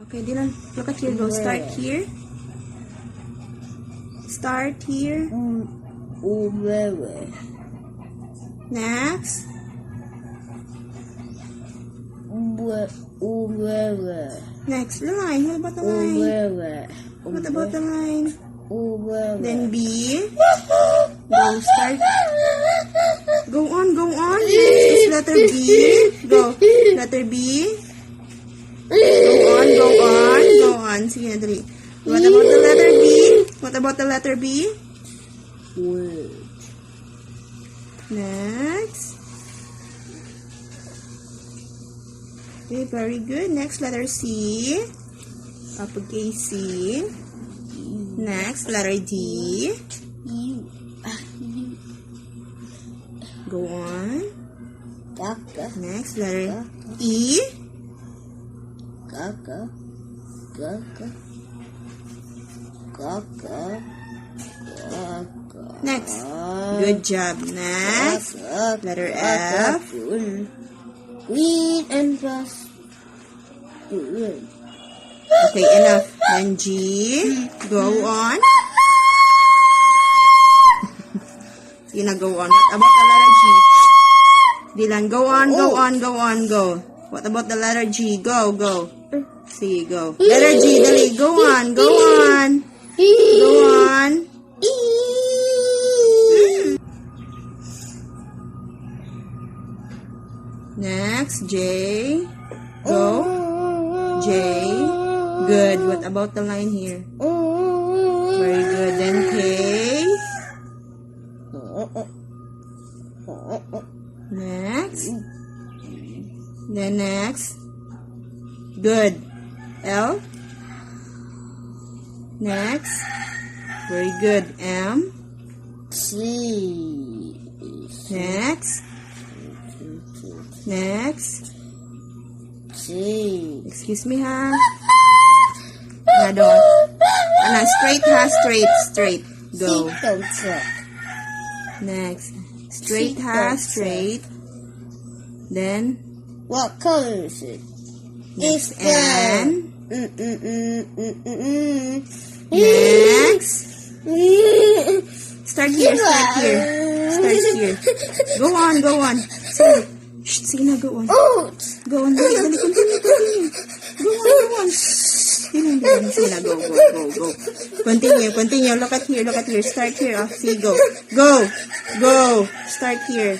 Okay, Dylan, look at here. Go. Start here. Start here. Next. Next, the line. What about the line? What about the line? Then B. Go. Start. Go on. Go on. Next is letter B. Go. Letter B. Go on. Go on. Go on. Sige na, dali. What about the letter B? What about the letter B? Word. Next. Okay, very good. Next, letter C. Uppercase C. Next, letter D. Go on. Next, letter E. Next. Good job. Next, letter F. Green and plus. Okay, enough. Then G. Go on. Sige na, go on. What about the letter G? Dylan, go on, go on, go on, go. What about the letter G? Go, go. Sige, go. Letter G, dali. Go on, go on. Go on. Next, J. Go. J. Good. What about the line here? Very good. Then K. Next. Then next. Good. L. Next. Very good. M. C. Next. Next. C. Excuse me, ha? Don't. Straight, ha? Straight, straight. Go. Next. Straight, ha? Straight. Then. What color is it? Next. N. Next. Start here, start here. Start here. Go on, go on. Sige. Shh, sige na, go on. Go on, dali, dali, continue, continue. Go on, go on. Sige na, go, go, go, go. Continue, continue. Look at here, start here. Oh, see, go. Go, go. Start here.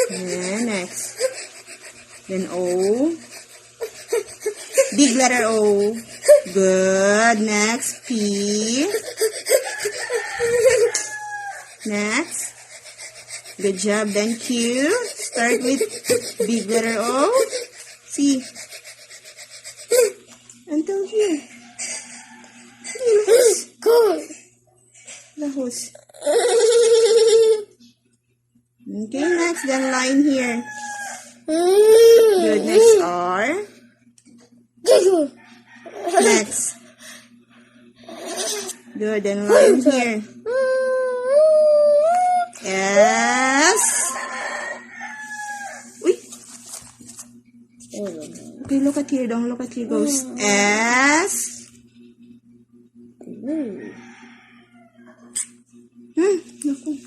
Then, next. Then, O. Big letter O. Good. Next, P. Next. Good job. Then Q. Start with big letter O. C. Until here. Good. Lahos. Okay, next. Then line here. Good. Next R. Next. Good. Then line here. S. Uy. Okay, look at here. Don't look at here. Goes S. Naku.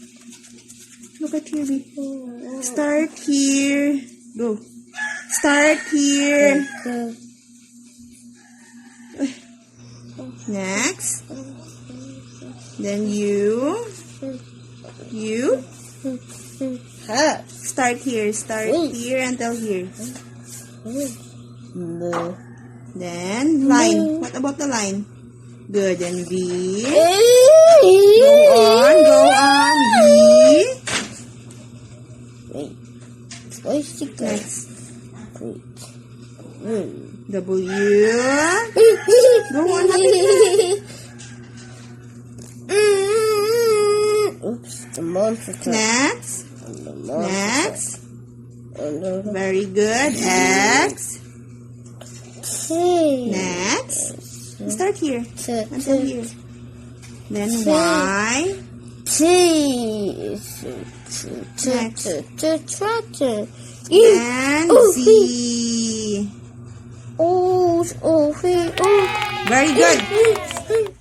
Look at here, B. Start here. Go. Start here. Next. Then U. U. Start here. Start here until here. Then line. What about the line? Good. Then V. Go on. Go on. V. Wait. It's Next. Wait. W. Go on. Oops. The monster. Next. Next. Very good. X. Next. Start here. Until here. Then Y. Tractor. And Z. Oh, oh, hey, oh. Very good.